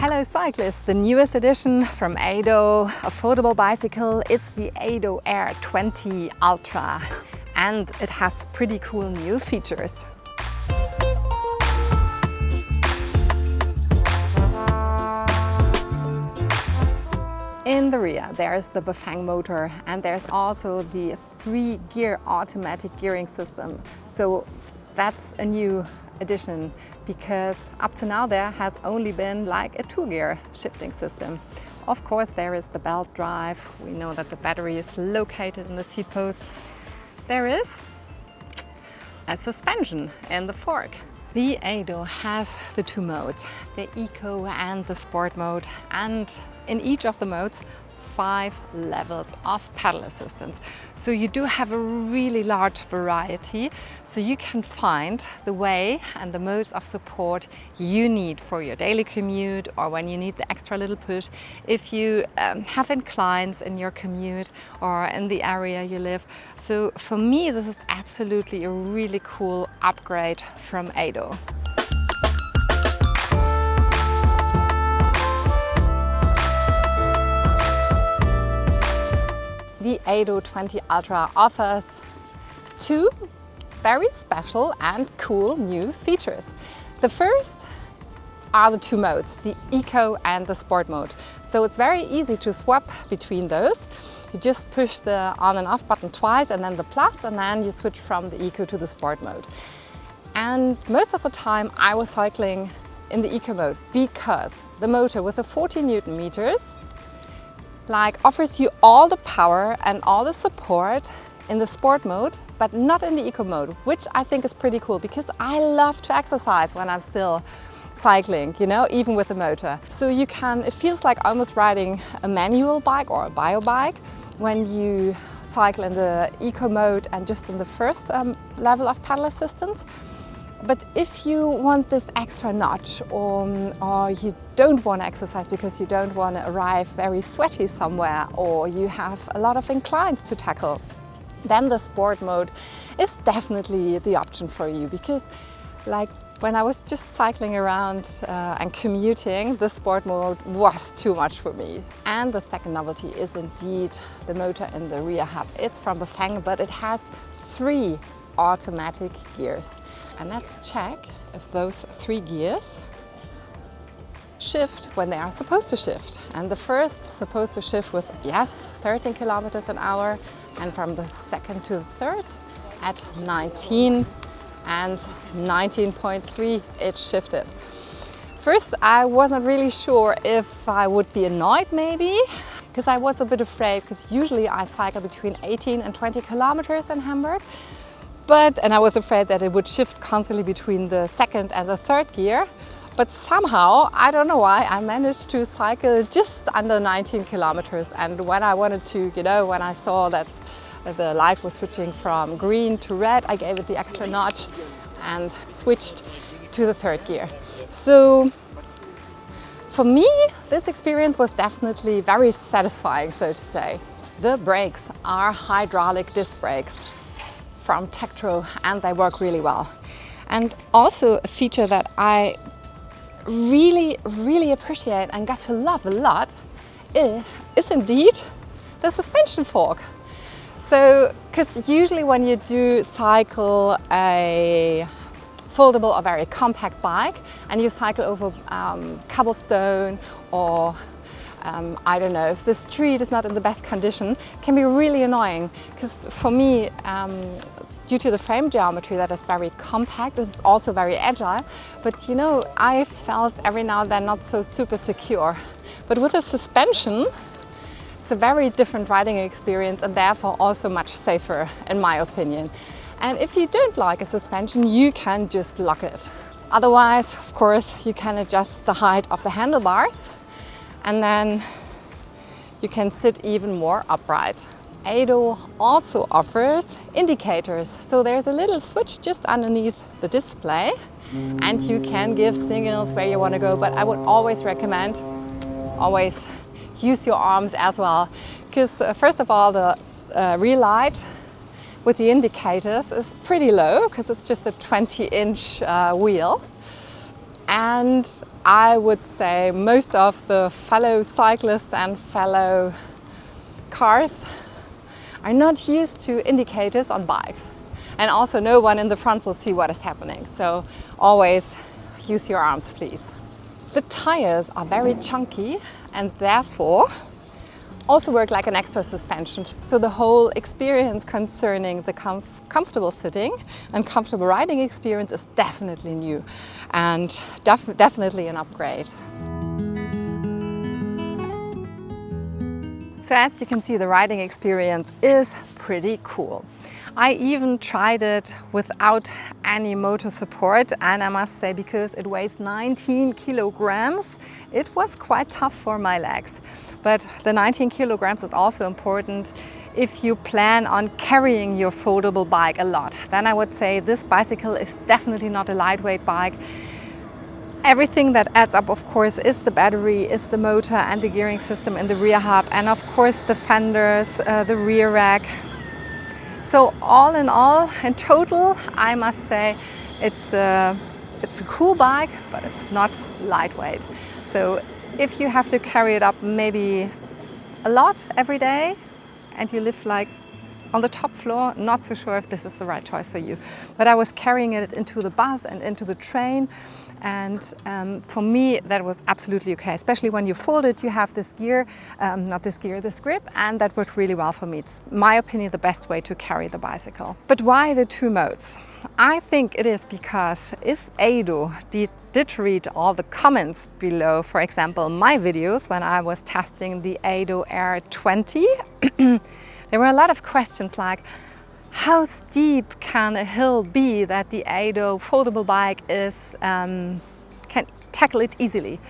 Hello cyclists, the newest edition from Ado affordable bicycle, it's the Ado Air 20 Ultra and it has pretty cool new features. In the rear there's the Bafang motor and there's also the 3-gear automatic gearing system. So that's a new addition because up to now there has only been like a 2-gear shifting system. Of course there is the belt drive. We know that the battery is located in the seat post. There is a suspension in the fork. The Ado has the 2 modes, the Eco and the Sport mode, and in each of the modes 5 levels of pedal assistance. So you do have a really large variety, so you can find the way and the modes of support you need for your daily commute or when you need the extra little push, if you have inclines in your commute or in the area you live. So for me this is absolutely a really cool upgrade from Ado. The Ado 20 Ultra offers 2 very special and cool new features. The first are the 2 modes, the Eco and the Sport mode. So it's very easy to swap between those. You just push the on and off button twice and then the plus, and then you switch from the Eco to the Sport mode. And most of the time I was cycling in the Eco mode because the motor with the 40 Newton meters offers you all the power and all the support in the Sport mode, but not in the Eco mode, which I think is pretty cool because I love to exercise when I'm still cycling, you know, even with the motor. So you can, it feels like almost riding a manual bike or a bio bike when you cycle in the Eco mode and just in the first level of pedal assistance. But if you want this extra notch or you don't want to exercise because you don't want to arrive very sweaty somewhere or you have a lot of inclines to tackle, then the Sport mode is definitely the option for you because when I was just cycling around and commuting, the Sport mode was too much for me. And the second novelty is indeed the motor in the rear hub. It's from Bafang, but it has 3 automatic gears. And let's check if those 3 gears shift when they are supposed to shift. And the first supposed to shift with, yes, 13 kilometers an hour, and from the second to the third at 19 and 19.3 it shifted. First I wasn't really sure if I would be annoyed maybe, because I was a bit afraid because usually I cycle between 18 and 20 kilometers in Hamburg. And I was afraid that it would shift constantly between the second and the third gear. But somehow, I don't know why, I managed to cycle just under 19 kilometers. And when I wanted to, you know, when I saw that the light was switching from green to red, I gave it the extra notch and switched to the third gear. So for me, this experience was definitely very satisfying, so to say. The brakes are hydraulic disc brakes from Tektro and they work really well. And also a feature that I really appreciate and got to love a lot is indeed the suspension fork. So, because usually when you do cycle a foldable or very compact bike and you cycle over cobblestone or I don't know, if the street is not in the best condition, can be really annoying because for me, due to the frame geometry that is very compact, it's also very agile, but you know, I felt every now and then not so super secure. But with the suspension, it's a very different riding experience and therefore also much safer in my opinion. And if you don't like a suspension, you can just lock it. Otherwise, of course, you can adjust the height of the handlebars and then you can sit even more upright. Ado also offers indicators, so there's a little switch just underneath the display and you can give signals where you want to go, but I would always recommend always use your arms as well because first of all the rear light with the indicators is pretty low because it's just a 20-inch wheel. And I would say most of the fellow cyclists and fellow cars are not used to indicators on bikes. And also no one in the front will see what is happening. So always use your arms, please. The tires are very chunky and therefore also work like an extra suspension. So the whole experience concerning the comfortable sitting and comfortable riding experience is definitely new and definitely an upgrade. So as you can see, the riding experience is pretty cool. I even tried it without any motor support, and I must say, because it weighs 19 kilograms, it was quite tough for my legs. But the 19 kilograms is also important if you plan on carrying your foldable bike a lot. Then I would say this bicycle is definitely not a lightweight bike. Everything that adds up, of course, is the battery, is the motor and the gearing system in the rear hub, and of course the fenders, the rear rack. So all in all, in total, I must say it's a cool bike, but it's not lightweight. So if you have to carry it up maybe a lot every day and you live like on the top floor, not so sure if this is the right choice for you. But I was carrying it into the bus and into the train, and for me that was absolutely okay. Especially when you fold it, you have this gear, this grip, and that worked really well for me. It's, in my opinion, the best way to carry the bicycle. But why the two modes? I think it is because if Ado did read all the comments below, for example, my videos when I was testing the Ado Air 20, there were a lot of questions like, how steep can a hill be that the Ado foldable bike can tackle it easily?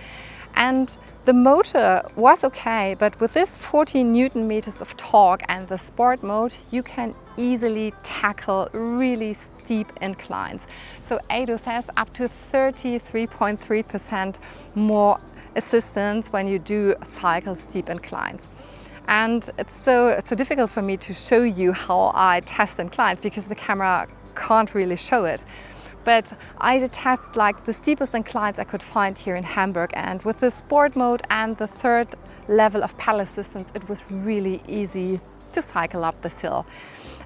And the motor was okay, but with this 14 Newton meters of torque and the sport mode, you can easily tackle really steep inclines. So Ado says up to 33.3% more assistance when you do cycle steep inclines. And it's so difficult for me to show you how I test inclines because the camera can't really show it. But I did test like the steepest inclines I could find here in Hamburg, and with the sport mode and the third level of pedal assistance, it was really easy to cycle up this hill.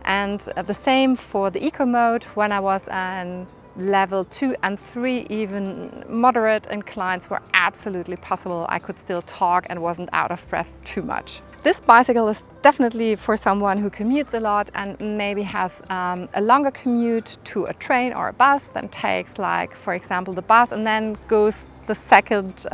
And the same for the eco mode. When I was on level 2 and 3, even moderate inclines were absolutely possible. I could still talk and wasn't out of breath too much. This bicycle is definitely for someone who commutes a lot and maybe has a longer commute to a train or a bus, then takes, like, for example, the bus and then goes the second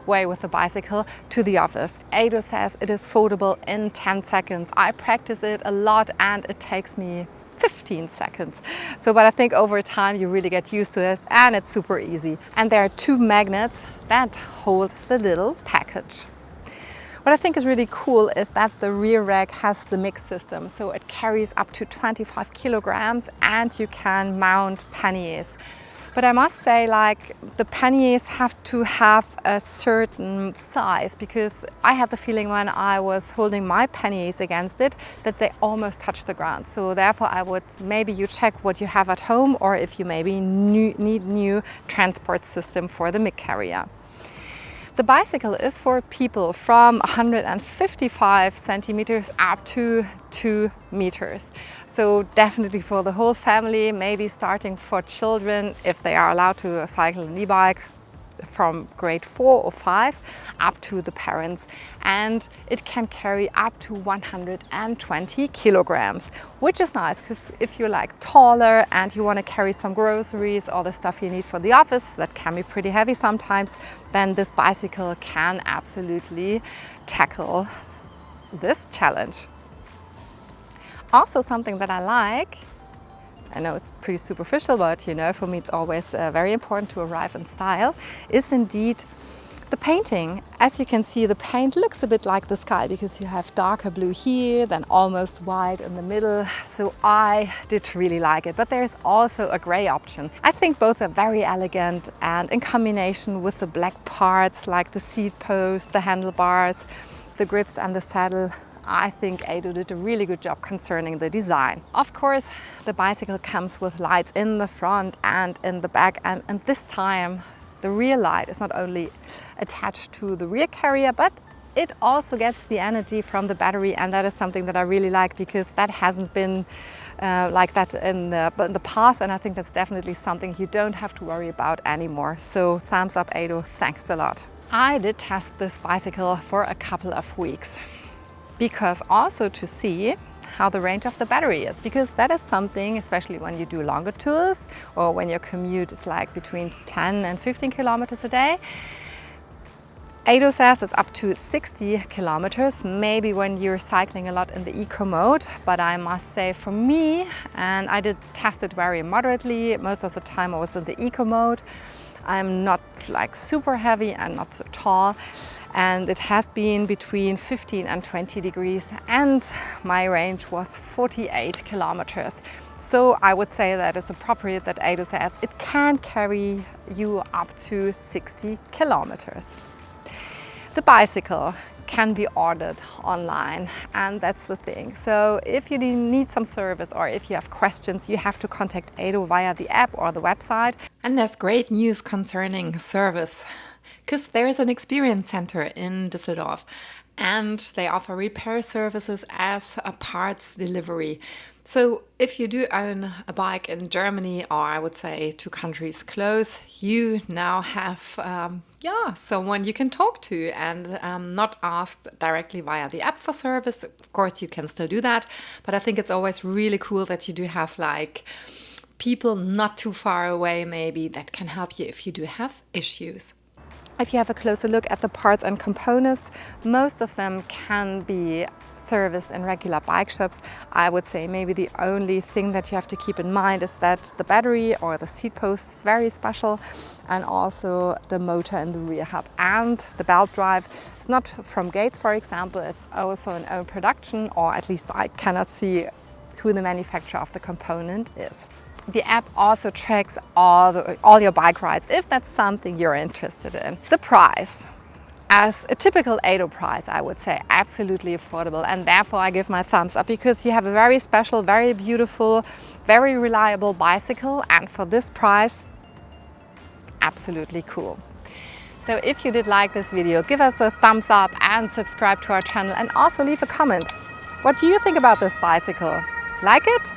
way with the bicycle to the office. Ado says it is foldable in 10 seconds. I practice it a lot and it takes me 15 seconds. So, but I think over time you really get used to it and it's super easy. And there are 2 magnets that hold the little package. What I think is really cool is that the rear rack has the mix system, so it carries up to 25 kilograms and you can mount panniers. But I must say, like, the panniers have to have a certain size, because I had the feeling when I was holding my panniers against it that they almost touch the ground. So therefore I would maybe you check what you have at home, or if you maybe need new transport system for the mic carrier. The bicycle is for people from 155 centimeters up to 2 meters. So definitely for the whole family, maybe starting for children if they are allowed to cycle an e-bike from grade 4 or 5 up to the parents. And it can carry up to 120 kilograms, which is nice because if you're like taller and you want to carry some groceries or the stuff you need for the office that can be pretty heavy sometimes, then this bicycle can absolutely tackle this challenge. Also, something that I like, I know it's pretty superficial, but you know, for me it's always very important to arrive in style, is indeed the painting. As you can see, the paint looks a bit like the sky because you have darker blue here, then almost white in the middle. So I did really like it, but there's also a gray option. I think both are very elegant, and in combination with the black parts like the seat post, the handlebars, the grips and the saddle, I think Ado did a really good job concerning the design. Of course, the bicycle comes with lights in the front and in the back, and this time the rear light is not only attached to the rear carrier, but it also gets the energy from the battery, and that is something that I really like, because that hasn't been like that in the past, and I think that's definitely something you don't have to worry about anymore. So thumbs up, Ado, thanks a lot. I did test this bicycle for a couple of weeks, because also to see how the range of the battery is, because that is something, especially when you do longer tours or when your commute is like between 10 and 15 kilometers a day. Ado says it's up to 60 kilometers, maybe when you're cycling a lot in the eco mode, but I must say for me, and I did test it very moderately, most of the time I was in the eco mode. I'm not like super heavy and not so tall, and it has been between 15 and 20 degrees, and my range was 48 kilometers. So I would say that it's appropriate that Ado says it can carry you up to 60 kilometers. The bicycle can be ordered online, and that's the thing. So if you need some service or if you have questions, you have to contact Ado via the app or the website. And there's great news concerning service, because there is an experience center in Düsseldorf, and they offer repair services as a parts delivery. So if you do own a bike in Germany, or I would say 2 countries close, you now have someone you can talk to, and not asked directly via the app for service. Of course, you can still do that, but I think it's always really cool that you do have like people not too far away maybe that can help you if you do have issues. If you have a closer look at the parts and components, most of them can be serviced in regular bike shops. I would say maybe the only thing that you have to keep in mind is that the battery or the seat post is very special, and also the motor in the rear hub and the belt drive. It's not from Gates, for example, it's also an own production, or at least I cannot see who the manufacturer of the component is. The app also tracks all your bike rides, if that's something you're interested in. The price, as a typical Ado price, I would say absolutely affordable, and therefore I give my thumbs up, because you have a very special, very beautiful, very reliable bicycle, and for this price, absolutely cool. So if you did like this video, give us a thumbs up and subscribe to our channel, and also leave a comment. What do you think about this bicycle? Like it?